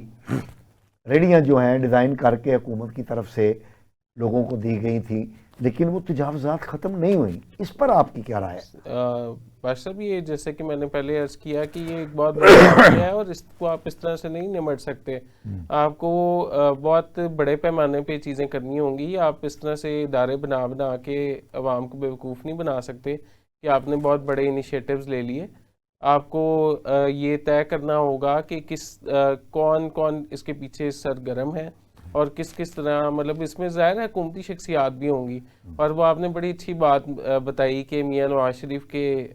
[SPEAKER 1] ریڑیاں جو ہیں ڈیزائن کر کے حکومت کی طرف سے لوگوں کو دی گئی تھیں, لیکن وہ تجاوزات ختم نہیں ہوئی. اس پر آپ کی کیا رائے ہے؟
[SPEAKER 2] بادشاہ صاحب یہ جیسے کہ میں نے پہلے عرض کیا کہ یہ ایک بہت بڑا واقعہ ہے اور اس کو آپ اس طرح سے نہیں نمٹ سکتے. آپ کو بہت بڑے پیمانے پہ چیزیں کرنی ہوں گی. آپ اس طرح سے ادارے بنا کے عوام کو بیوقوف نہیں بنا سکتے کہ آپ نے بہت بڑے انیشیٹوز لے لیے. آپ کو یہ طے کرنا ہوگا کہ کون اس کے پیچھے سرگرم ہے اور کس طرح, مطلب اس میں ظاہر ہے حکومتی شخصیات بھی ہوں گی. اور وہ آپ نے بڑی اچھی بات بتائی کہ میاں نواز شریف کے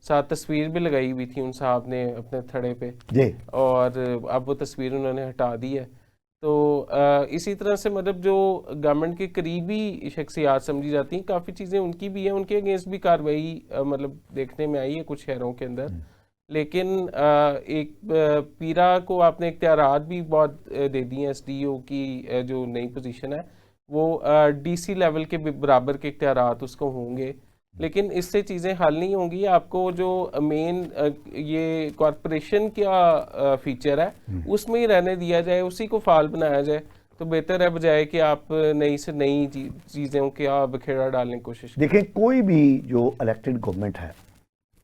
[SPEAKER 2] ساتھ تصویر بھی لگائی ہوئی تھی ان صاحب نے اپنے تھڑے پہ, اور اب وہ تصویر انہوں نے ہٹا دی ہے. تو اسی طرح سے مطلب جو گورنمنٹ کے قریبی شخصیات سمجھی جاتی ہیں, کافی چیزیں ان کی بھی ہیں, ان کے اگینسٹ بھی کارروائی مطلب دیکھنے میں آئی ہے کچھ شہروں کے اندر. لیکن ایک پیرا کو آپ نے اختیارات بھی بہت دے دی ہیں. ایس ڈی او کی جو نئی پوزیشن ہے وہ ڈی سی لیول کے برابر کے اختیارات اس کو ہوں گے, لیکن اس سے چیزیں حل نہیں ہوں گی. آپ کو جو مین یہ کارپوریشن کا فیچر ہے اس میں ہی رہنے دیا جائے, اسی کو فعال بنایا جائے تو بہتر ہے, بجائے کہ آپ نئی سے نئی چیزوں کا بکھیڑا ڈالنے کی کوشش کریں.
[SPEAKER 1] دیکھیں کوئی بھی جو الیکٹڈ گورنمنٹ ہے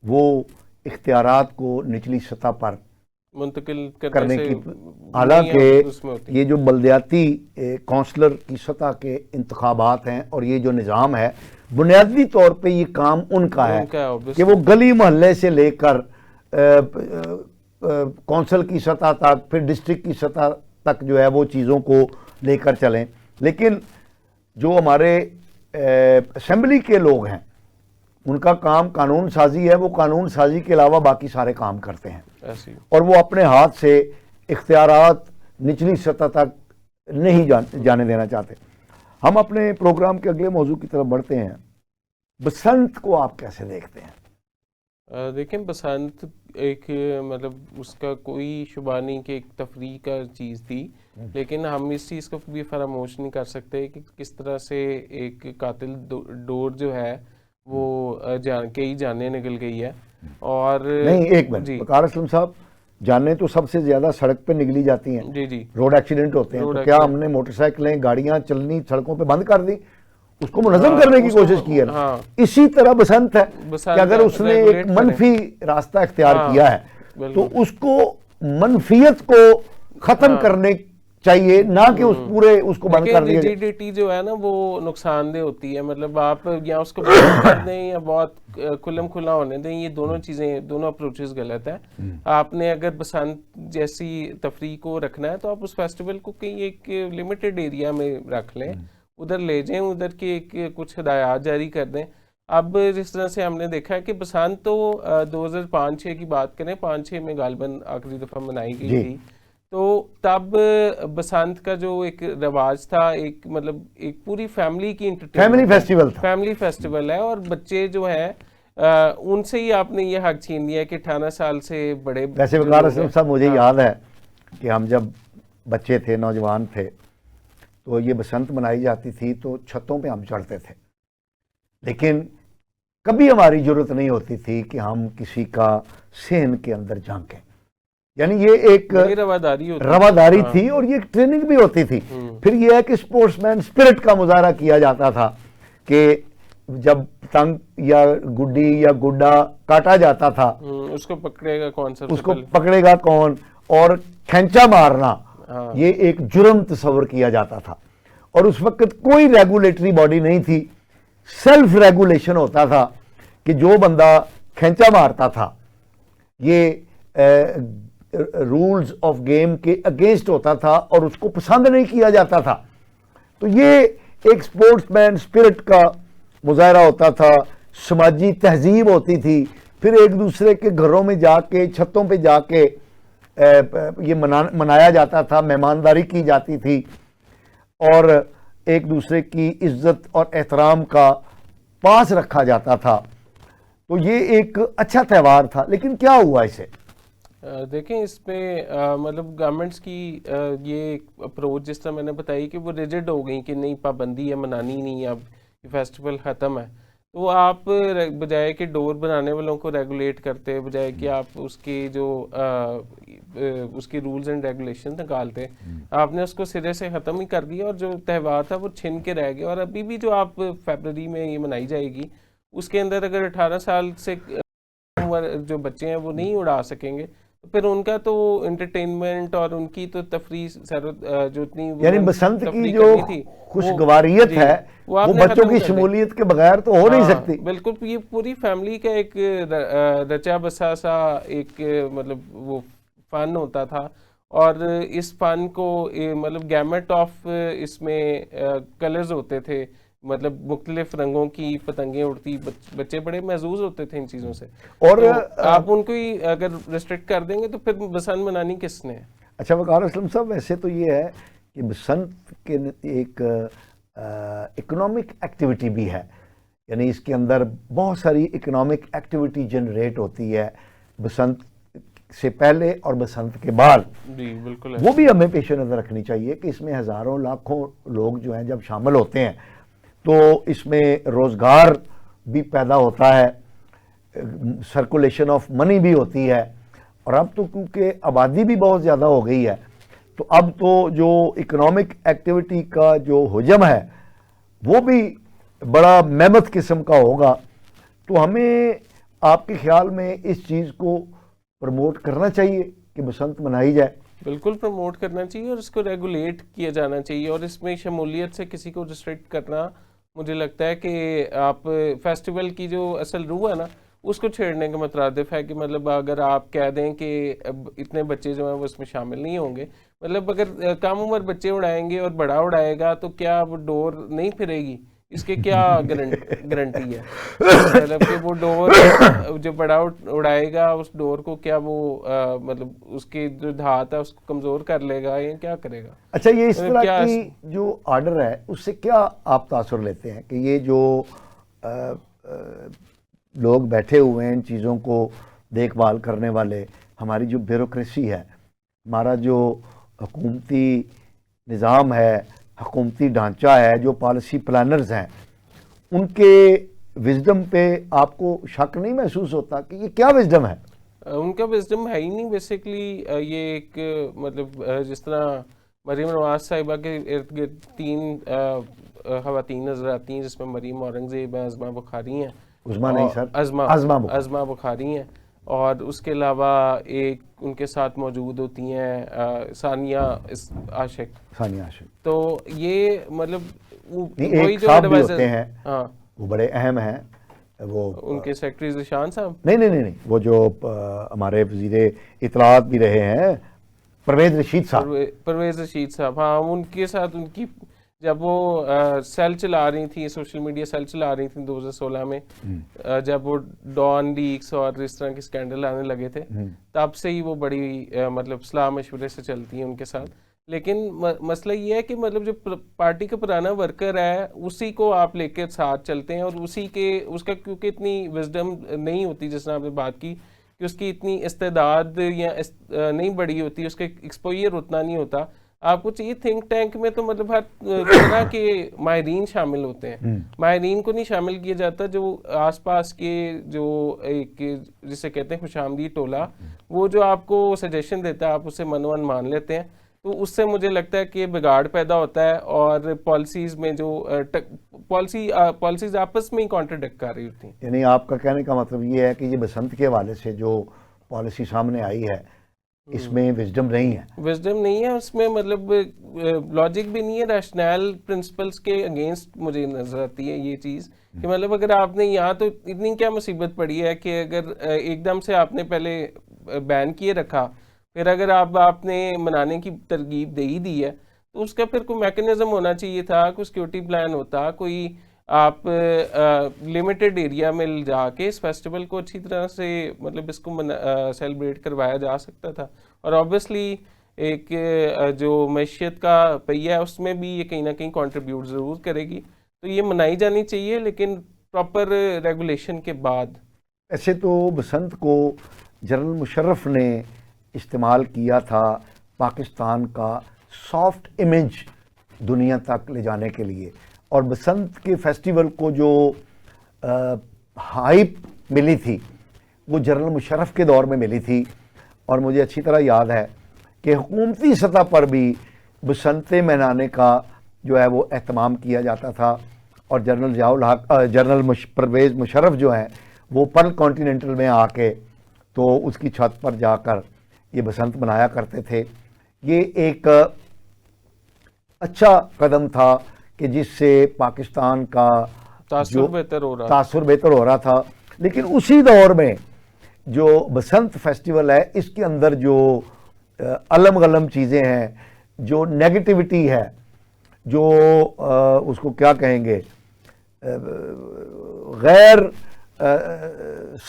[SPEAKER 1] وہ اختیارات کو نچلی سطح پر
[SPEAKER 2] منتقل
[SPEAKER 1] کرنے کی, حالانکہ یہ جو بلدیاتی کونسلر کی سطح کے انتخابات ہیں اور یہ جو نظام ہے بنیادی طور پہ یہ کام ان کا ہے کہ وہ گلی محلے سے لے کر کونسل کی سطح تک, پھر ڈسٹرکٹ کی سطح تک جو ہے وہ چیزوں کو لے کر چلیں. لیکن جو ہمارے اسمبلی کے لوگ ہیں ان کا کام قانون سازی ہے, وہ قانون سازی کے علاوہ باقی سارے کام کرتے ہیں, اور وہ اپنے ہاتھ سے اختیارات نچلی سطح تک نہیں جانے دینا چاہتے. ہم اپنے پروگرام کے اگلے موضوع کی طرف بڑھتے ہیں. بسنت کو آپ کیسے دیکھتے ہیں؟
[SPEAKER 2] دیکھیں بسنت ایک مطلب اس کا کوئی شبہ نہیں کہ ایک تفریح کا چیز تھی, لیکن ہم اس چیز کو بھی فراموش نہیں کر سکتے کہ کس طرح سے ایک قاتل ڈور جو ہے وہ کئی جانیں نکل گئی ہے. اور
[SPEAKER 1] نہیں ایک منٹ, وقار اسلم صاحب, جانیں تو سب سے زیادہ سڑک پہ نکلی جاتی ہیں.
[SPEAKER 2] جی
[SPEAKER 1] روڈ ایکسیڈنٹ ہوتے ہیں, تو کیا ہم نے موٹر سائیکلیں گاڑیاں چلنی سڑکوں پہ بند کر دی, اس کو منظم کرنے کی کوشش کی ہے. اسی طرح بسنت ہے کہ اگر اس نے ایک منفی راستہ اختیار کیا ہے تو اس کو منفیت کو ختم کرنے چاہیے, نہ کہ اس کو بند کر دیا.
[SPEAKER 2] ریجیڈیٹی جو ہے نا وہ نقصان دہ ہوتی ہے. مطلب آپ یا اس کو بند کر دیں یا بہت کھلم کھلا ہونے دیں, یہ دونوں چیزیں, دونوں اپروچز غلط ہیں. آپ نے اگر بسنت جیسی تفریح کو رکھنا ہے تو آپ اس فیسٹیول کو کہیں ایک لمیٹڈ ایریا میں رکھ لیں, ادھر لے جائیں, ادھر کے کچھ ہدایات جاری کر دیں. اب جس طرح سے ہم نے دیکھا ہے کہ بسنت تو 2005-6 کی بات کریں, 5-6 میں غالباً آخری دفعہ منائی گئی تھی. تو تب بسنت کا جو ایک رواج تھا, ایک مطلب ایک پوری فیملی کی فیملی فیسٹیول ہے, اور بچے جو ہیں ان سے ہی آپ نے یہ حق چھین لیا کہ 18 سال سے بڑے.
[SPEAKER 1] ویسے وقار اسلم صاحب مجھے یاد ہے کہ ہم جب بچے تھے, نوجوان تھے, تو یہ بسنت منائی جاتی تھی تو چھتوں پہ ہم چڑھتے تھے, لیکن کبھی ہماری ضرورت نہیں ہوتی تھی کہ ہم کسی کا صحن کے اندر جھانکیں. یعنی یہ ایک
[SPEAKER 2] بڑی رواداری ہوتی
[SPEAKER 1] رواداری تھی اور یہ ایک ٹریننگ بھی ہوتی تھی. پھر یہ ہے کہ اسپورٹس مین اسپرٹ کا مظاہرہ کیا جاتا تھا کہ جب تنگ یا گڈی یا گڈا کاٹا جاتا تھا
[SPEAKER 2] اس کو پکڑے گا کون,
[SPEAKER 1] اس کو پکڑے گا کون, اور کھینچا مارنا یہ ایک جرم تصور کیا جاتا تھا. اور اس وقت کوئی ریگولیٹری باڈی نہیں تھی, سیلف ریگولیشن ہوتا تھا کہ جو بندہ کھینچا مارتا تھا یہ رولز آف گیم کے اگینسٹ ہوتا تھا اور اس کو پسند نہیں کیا جاتا تھا. تو یہ ایک سپورٹس مین سپرٹ کا مظاہرہ ہوتا تھا, سماجی تہذیب ہوتی تھی. پھر ایک دوسرے کے گھروں میں جا کے, چھتوں پہ جا کے یہ منایا جاتا تھا, مہمانداری کی جاتی تھی اور ایک دوسرے کی عزت اور احترام کا پاس رکھا جاتا تھا. تو یہ ایک اچھا تہوار تھا. لیکن کیا ہوا اسے؟
[SPEAKER 2] دیکھیں اس میں مطلب گورنمنٹس کی یہ اپروچ جس طرح میں نے بتائی کہ وہ ریجڈ ہو گئی کہ نہیں پابندی ہے, منانی نہیں, اب یہ فیسٹیول ختم ہے. تو آپ بجائے کہ ڈور بنانے والوں کو ریگولیٹ کرتے, بجائے کہ آپ اس کی جو اس کی رولز اینڈ ریگولیشن نکالتے, آپ نے اس کو سرے سے ختم ہی کر دیا اور جو تہوار تھا وہ چھن کے رہ گیا. اور ابھی بھی جو آپ فیبرری میں یہ منائی جائے گی اس کے اندر اگر 18 سال سے جو بچے ہیں وہ نہیں اڑا سکیں گے تو پھر ان کا تو انٹرٹینمنٹ اور ان کی تو تفریح جو اتنی
[SPEAKER 1] یعنی بسنت کی جو خوشگواریت ہے وہ بچوں کی شمولیت کے بغیر تو ہو نہیں سکتی.
[SPEAKER 2] بالکل, یہ پوری فیملی کا ایک رچا بسا سا ایک مطلب وہ فن ہوتا تھا. اور اس فن کو مطلب گیمٹ آف اس میں کلرز ہوتے تھے, مطلب مختلف رنگوں کی پتنگیں اڑتی, بچے بڑے محظوظ ہوتے تھے ان چیزوں سے. اور آپ ان کو ہی اگر ریسٹرکٹ کر دیں گے تو پھر بسنت منانی کس نے؟
[SPEAKER 1] اچھا وقار اسلم صاحب, ویسے تو یہ ہے کہ بسنت کے ایک اکنامک ایکٹیویٹی بھی ہے, یعنی اس کے اندر بہت ساری اکنامک ایکٹیویٹی جنریٹ ہوتی ہے بسنت سے پہلے اور بسنت کے بعد.
[SPEAKER 2] جی بالکل,
[SPEAKER 1] وہ بھی ہمیں پیش نظر رکھنی چاہیے کہ اس میں ہزاروں لاکھوں لوگ جو ہیں جب شامل ہوتے ہیں تو اس میں روزگار بھی پیدا ہوتا ہے, سرکولیشن آف منی بھی ہوتی ہے. اور اب تو کیونکہ آبادی بھی بہت زیادہ ہو گئی ہے تو اب تو جو اکنامک ایکٹیویٹی کا جو حجم ہے وہ بھی بڑا میمت قسم کا ہوگا. تو ہمیں آپ کے خیال میں اس چیز کو پروموٹ کرنا چاہیے کہ بسنت منائی جائے؟
[SPEAKER 2] بالکل پروموٹ کرنا چاہیے اور اس کو ریگولیٹ کیا جانا چاہیے. اور اس میں شمولیت سے کسی کو ریسٹرکٹ کرنا, مجھے لگتا ہے کہ آپ فیسٹیول کی جو اصل روح ہے نا اس کو چھیڑنے کا مترادف ہے. کہ مطلب اگر آپ کہہ دیں کہ اتنے بچے جو ہیں وہ اس میں شامل نہیں ہوں گے, مطلب اگر کم عمر بچے اڑائیں گے اور بڑا اڑائے گا تو کیا وہ ڈور نہیں پھرے گی؟ اس کے کیا گارنٹی ہے؟ مطلب کہ وہ ڈور جو بڑا اڑائے گا اس ڈور کو کیا وہ مطلب اس کی جو دھات ہے اس کو کمزور کر لے گا یا کیا کرے گا؟
[SPEAKER 1] اچھا, یہ اس طرح کی جو آرڈر ہے اس سے کیا آپ تاثر لیتے ہیں کہ یہ جو لوگ بیٹھے ہوئے ہیں ان چیزوں کو دیکھ بھال کرنے والے, ہماری جو بیوروکریسی ہے, ہمارا جو حکومتی نظام ہے, حکومتی ڈھانچہ ہے, جو پالیسی پلانرز ہیں, ان کے وزڈم پہ آپ کو شک نہیں محسوس ہوتا کہ یہ کیا وزڈم ہے؟
[SPEAKER 2] ان کا وزڈم ہے ہی نہیں بیسیکلی. یہ ایک مطلب جس طرح مریم نواز صاحبہ کے ارد گرد 3 خواتین نظر آتی ہیں جس میں مریم اورنگزیب ہیں, ازما بخاری ہیں, ازما بخاری ہیں, اور اس کے علاوہ ایک ان کے ساتھ موجود ہوتی ہیں ثانیہ عاشق. تو یہ مطلب وہی جو
[SPEAKER 1] ہوتے ہیں وہ بڑے اہم ہیں, وہ
[SPEAKER 2] ان کے سیکرٹری ذیشان صاحب
[SPEAKER 1] نہیں وہ جو ہمارے وزیر اطلاعات بھی رہے ہیں پرویز رشید صاحب.
[SPEAKER 2] ہاں, ان کے ساتھ ان کی جب وہ سیل چلا رہی تھی, سوشل میڈیا سیل چلا رہی تھی 2016 میں, جب وہ ڈان لیکس اور اس طرح کے اسکینڈل آنے لگے تھے, تب سے ہی وہ بڑی مطلب صلاح مشورے سے چلتی ہیں ان کے ساتھ. لیکن مسئلہ یہ ہے کہ مطلب جو پارٹی کا پرانا ورکر ہے اسی کو آپ لے کے ساتھ چلتے ہیں, اور اس کا کیونکہ اتنی وزڈم نہیں ہوتی جس طرح آپ نے بات کی کہ اس کی اتنی استعداد یا نہیں بڑی ہوتی, اس کا ایکسپوئر اتنا نہیں ہوتا آپ کو چاہیے تھنک ٹینک میں تو مطلب ہر طرح کے ماہرین شامل ہوتے ہیں. ماہرین کو نہیں شامل کیا جاتا جو آس پاس کے جو ایک جسے کہتے ہیں خوش آمدید ٹولہ, وہ جو آپ کو سجیشن دیتا ہے آپ اسے منوان مان لیتے ہیں, تو اس سے مجھے لگتا ہے کہ بگاڑ پیدا ہوتا ہے اور پالیسیز میں جو پالیسیز آپس میں ہی کانٹرڈکٹ کر رہی ہوتی ہیں.
[SPEAKER 1] یعنی آپ کا کہنے کا مطلب یہ ہے کہ یہ بسنت کے حوالے سے جو پالیسی سامنے آئی ہے اس میں وزڈم نہیں ہے,
[SPEAKER 2] وزڈم نہیں ہے اس میں, مطلب لاجک بھی نہیں ہے, ریشنل پرنسپلس کے اگینسٹ مجھے نظر آتی ہے یہ چیز کہ مطلب اگر آپ نے یہاں تو اتنی کیا مصیبت پڑی ہے کہ اگر ایک دم سے آپ نے پہلے بین کیے رکھا, پھر اگر آپ نے منانے کی ترغیب دے ہی دی ہے تو اس کا پھر کوئی میکنزم ہونا چاہیے تھا, کوئی سیکیورٹی پلان ہوتا, کوئی آپ لمیٹڈ ایریا میں جا کے اس فیسٹیول کو اچھی طرح سے مطلب اس کو سیلیبریٹ کروایا جا سکتا تھا. اور آبویسلی ایک جو معیشت کا پہیہ ہے اس میں بھی یہ کہیں نہ کہیں کنٹریبیوٹ ضرور کرے گی, تو یہ منائی جانی چاہیے لیکن پراپر ریگولیشن کے بعد.
[SPEAKER 1] ایسے تو بسنت کو جنرل مشرف نے استعمال کیا تھا پاکستان کا سافٹ امیج دنیا تک لے جانے کے لیے, اور بسنت کے فیسٹیول کو جو ہائپ ملی تھی وہ جنرل مشرف کے دور میں ملی تھی. اور مجھے اچھی طرح یاد ہے کہ حکومتی سطح پر بھی بسنتیں منانے کا جو ہے وہ اہتمام کیا جاتا تھا, اور جنرل ضیاء الحق پرویز مشرف جو ہیں وہ پرل کانٹیننٹل میں آ کے تو اس کی چھت پر جا کر یہ بسنت منایا کرتے تھے. یہ ایک اچھا قدم تھا کہ جس سے پاکستان کا
[SPEAKER 2] تاثر
[SPEAKER 1] بہتر ہو رہا تھا. لیکن اسی دور میں جو بسنت فیسٹیول ہے اس کے اندر جو علم غلم چیزیں ہیں, جو نیگیٹیوٹی ہے, جو اس کو کیا کہیں گے, غیر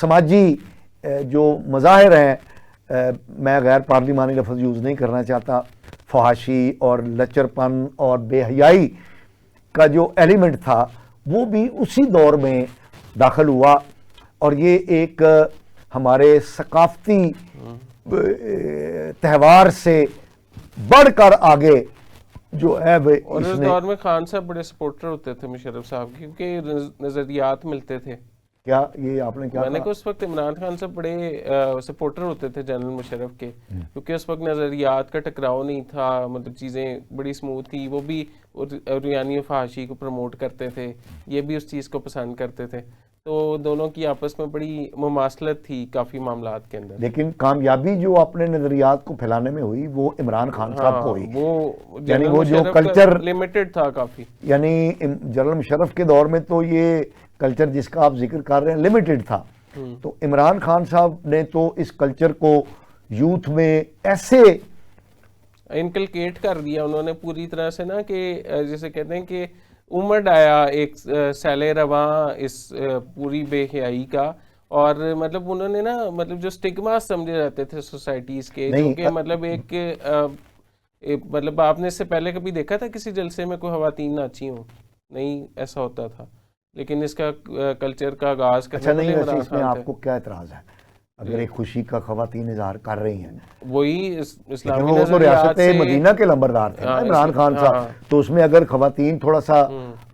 [SPEAKER 1] سماجی جو مظاہر ہیں, میں غیر پارلیمانی لفظ یوز نہیں کرنا چاہتا, فحاشی اور لچرپن اور بے حیائی کا جو ایلیمنٹ تھا وہ بھی اسی دور میں داخل ہوا. اور یہ ایک ہمارے ثقافتی تہوار سے بڑھ کر آگے جو ہے
[SPEAKER 2] اور اس دور میں خان صاحب بڑے سپورٹر ہوتے تھے مشرف صاحب کی, کیونکہ نظریات ملتے تھے.
[SPEAKER 1] کیا یہ آپ نے کیا
[SPEAKER 2] میں نے کہا اس وقت عمران خان صاحب بڑے سپورٹر ہوتے تھے جنرل مشرف کے, کیونکہ اس وقت نظریات کا ٹکراؤ نہیں تھا, مطلب چیزیں بڑی سموتھ تھی. وہ بھی عریانی و فحاشی کو پروموٹ کرتے تھے, یہ بھی اس چیز کو پسند کرتے تھے, تو دونوں کی آپس میں بڑی مماثلت تھی کافی معاملات کے اندر.
[SPEAKER 1] لیکن کامیابی جو اپنے نظریات کو پھیلانے میں ہوئی وہ عمران خان صاحب کو ہوئی.
[SPEAKER 2] یعنی وہ جو کلچر لمیٹڈ تھا کافی,
[SPEAKER 1] یعنی جنرل مشرف کے دور میں تو یہ کلچر جس کا آپ ذکر کر رہے ہیں لمیٹڈ تھا, تو عمران خان صاحب نے تو اس کلچر کو یوتھ میں ایسے
[SPEAKER 2] انکلکیٹ کر دیا انہوں نے پوری طرح سے نا کہ جیسے کہتے ہیں کہ امڈ آیا ایک سیل رواں اس پوری بے حیائی کا. اور مطلب انہوں نے نا مطلب جو سٹگما سمجھے جاتے تھے سوسائٹیز کے, جو کہ مطلب ایک مطلب آپ نے اس سے پہلے کبھی دیکھا تھا کسی جلسے میں کوئی خواتین ناچی ہوں؟ نہیں, ایسا ہوتا تھا. لیکن اس کا کلچر کا آغاز
[SPEAKER 1] اچھا نہیں, ویسے اس میں آپ کو کیا اعتراض ہے اگر ایک خوشی کا خواتین اظہار کر رہی ہیں؟
[SPEAKER 2] وہی اسلامی
[SPEAKER 1] وہ تو ریاست مدینہ کے لمبردار تھے عمران خان صاحب, تو اس میں اگر خواتین تھوڑا سا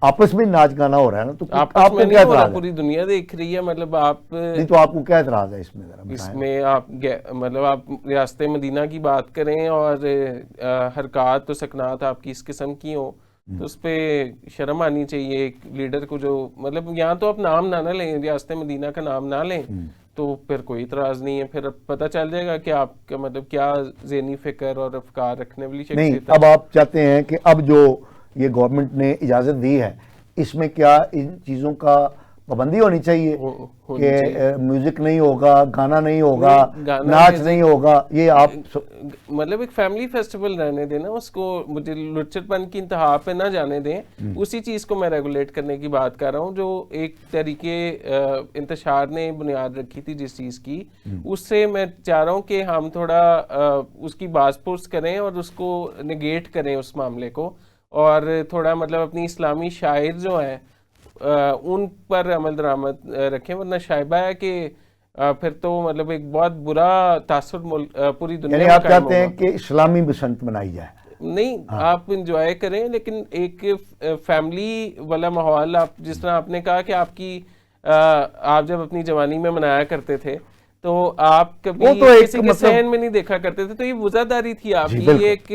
[SPEAKER 1] آپس میں ناچ گانا ہو رہا ہے نا, تو آپ کو کیا اعتراض ہے؟
[SPEAKER 2] پوری دنیا دیکھ رہی ہے, مطلب آپ
[SPEAKER 1] نہیں تو آپ کو کیا اعتراض ہے اس میں؟
[SPEAKER 2] اس میں آپ مطلب آپ ریاست مدینہ کی بات کریں اور حرکات و سکنات آپ کی اس قسم کی ہوں تو اس پہ شرم آنی چاہیے ایک لیڈر کو. جو مطلب یہاں تو آپ نام نہ لیں, ریاست مدینہ کا نام نہ لیں, تو پھر کوئی اعتراض نہیں ہے. پھر پتہ چل جائے گا کہ آپ کا مطلب کیا ذہنی فکر اور افکار رکھنے والی شخصیت ہے.
[SPEAKER 1] نہیں, اب آپ چاہتے ہیں کہ اب جو یہ گورنمنٹ نے اجازت دی ہے اس میں کیا ان چیزوں کا پابندی ہونی چاہیے کہ میوزک نہیں ہوگا, گانا نہیں ہوگا, ناچ نہیں ہوگا؟ یہ آپ
[SPEAKER 2] مطلب ایک فیملی فیسٹیول رہنے دیں نا اس کو, مجھے لچرپن کی انتہا پہ نہ جانے دیں. اسی چیز کو میں ریگولیٹ کرنے کی بات کر رہا ہوں جو ایک طریقے انتشار نے بنیاد رکھی تھی جس چیز کی, اس سے میں چاہ رہا ہوں کہ ہم تھوڑا اس کی باز پرس کریں اور اس کو نگیٹ کریں اس معاملے کو, اور تھوڑا مطلب اپنی اسلامی شاعر جو ہیں ان پر عمل درآمد رکھیں. ورنہ شائبہ ہے کہ پھر تو مطلب ایک بہت برا تاثر پوری دنیا
[SPEAKER 1] میں. یعنی آپ چاہتے ہیں کہ اسلامی بسنت منائی جائے؟
[SPEAKER 2] نہیں آپ انجوائے کریں، لیکن ایک فیملی والا ماحول، آپ جس طرح آپ نے کہا کہ آپ جب اپنی جوانی میں منایا کرتے تھے تو آپ کبھی کسی کے صحن میں نہیں دیکھا کرتے تھے، تو یہ وزاداری تھی آپ کی، یہ ایک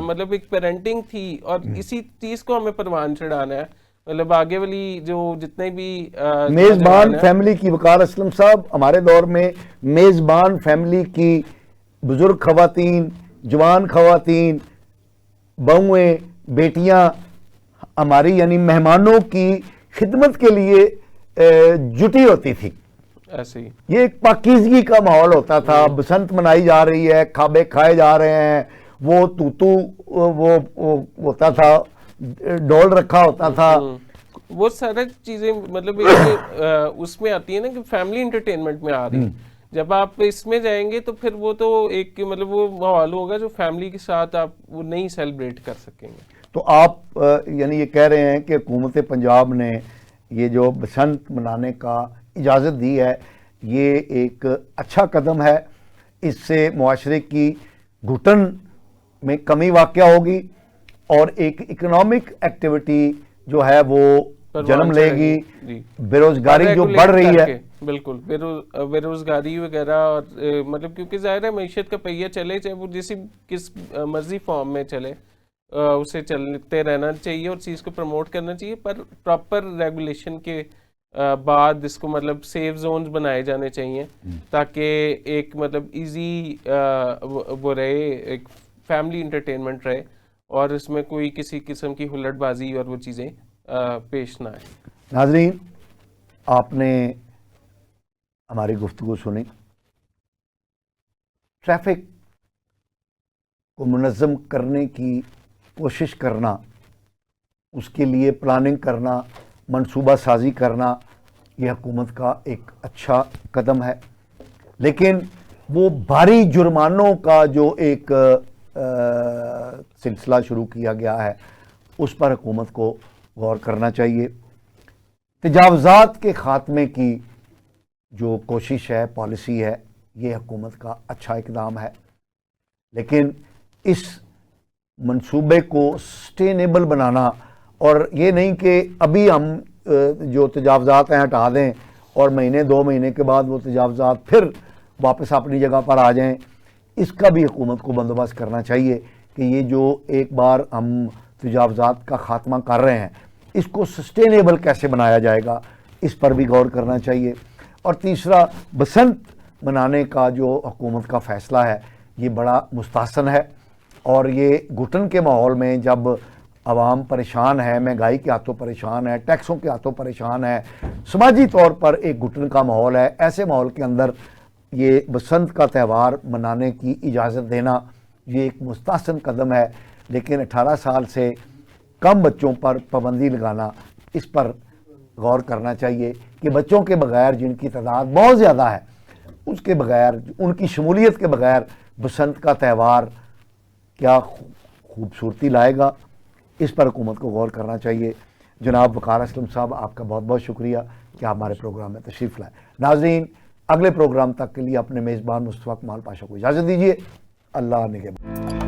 [SPEAKER 2] مطلب ایک پیرنٹنگ تھی، اور اسی چیز کو ہمیں پروان چڑھانا ہے. مطلب آگے والی جو جتنے بھی
[SPEAKER 1] میزبان فیملی کی، وقار اسلم صاحب، ہمارے دور میں میزبان فیملی کی بزرگ خواتین، جوان خواتین، بہویں، بیٹیاں ہماری یعنی مہمانوں کی خدمت کے لیے جٹی ہوتی تھی.
[SPEAKER 2] ایسے ہی
[SPEAKER 1] یہ ایک پاکیزگی کا ماحول ہوتا تھا. بسنت منائی جا رہی ہے، کھابے کھائے جا رہے ہیں، وہ توتو وہ ہوتا تھا، ڈول رکھا ہوتا تھا.
[SPEAKER 2] وہ سارے چیزیں مطلب ایک اس میں آتی ہے نا کہ فیملی انٹرٹینمنٹ میں آ رہی ہیں. جب آپ اس میں جائیں گے تو پھر وہ تو ایک مطلب وہ ماحول ہوگا جو فیملی کے ساتھ آپ وہ نہیں سیلیبریٹ کر سکیں گے.
[SPEAKER 1] تو آپ یعنی یہ کہہ رہے ہیں کہ حکومت پنجاب نے یہ جو بسنت منانے کا اجازت دی ہے، یہ ایک اچھا قدم ہے. اس سے معاشرے کی گھٹن میں کمی واقع ہوگی اور ایک اکنامک ایکٹیویٹی جو ہے وہ جنم لے گی. بے روزگاری جو بڑھ رہی ہے،
[SPEAKER 2] بالکل بے روزگاری وغیرہ، اور مطلب کیونکہ ظاہر ہے معیشت کا پہیہ چلے، چاہے وہ کس مرضی فارم میں چلے، اسے چلتے رہنا چاہیے اور چیز کو پروموٹ کرنا چاہیے، پر پراپر ریگولیشن کے بعد اس کو مطلب سیف زونز بنائے جانے چاہیے تاکہ ایک مطلب ایزی وہ رہے، ایک فیملی انٹرٹینمنٹ رہے، اور اس میں کوئی کسی قسم کی ہلٹ بازی اور وہ چیزیں پیش نہ آئے.
[SPEAKER 1] ناظرین، آپ نے ہماری گفتگو سنی. ٹریفک کو منظم کرنے کی کوشش کرنا، اس کے لیے پلاننگ کرنا، منصوبہ سازی کرنا، یہ حکومت کا ایک اچھا قدم ہے. لیکن وہ بھاری جرمانوں کا جو ایک سلسلہ شروع کیا گیا ہے، اس پر حکومت کو غور کرنا چاہیے. تجاوزات کے خاتمے کی جو کوشش ہے، پالیسی ہے، یہ حکومت کا اچھا اقدام ہے. لیکن اس منصوبے کو سسٹینیبل بنانا، اور یہ نہیں کہ ابھی ہم جو تجاوزات ہیں ہٹا دیں اور مہینے 2 مہینے کے بعد وہ تجاوزات پھر واپس اپنی جگہ پر آ جائیں. اس کا بھی حکومت کو بندوبست کرنا چاہیے کہ یہ جو ایک بار ہم تجاوزات کا خاتمہ کر رہے ہیں، اس کو سسٹینیبل کیسے بنایا جائے گا، اس پر بھی غور کرنا چاہیے. اور تیسرا، بسنت منانے کا جو حکومت کا فیصلہ ہے، یہ بڑا مستحسن ہے. اور یہ گھٹن کے ماحول میں جب عوام پریشان ہے، مہنگائی کے ہاتھوں پریشان ہے، ٹیکسوں کے ہاتھوں پریشان ہے، سماجی طور پر ایک گھٹن کا ماحول ہے، ایسے ماحول کے اندر یہ بسنت کا تہوار منانے کی اجازت دینا، یہ ایک مستحسن قدم ہے. لیکن 18 سال سے کم بچوں پر پابندی لگانا، اس پر غور کرنا چاہیے کہ بچوں کے بغیر، جن کی تعداد بہت زیادہ ہے، اس کے بغیر، ان کی شمولیت کے بغیر بسنت کا تہوار کیا خوبصورتی لائے گا، اس پر حکومت کو غور کرنا چاہیے. جناب وقار اسلم صاحب، آپ کا بہت بہت شکریہ کہ آپ ہمارے پروگرام میں تشریف لائے. ناظرین، اگلے پروگرام تک کے لیے اپنے میزبان مصطفیٰ کمال پاشا کو اجازت دیجیے. اللہ نگہبان.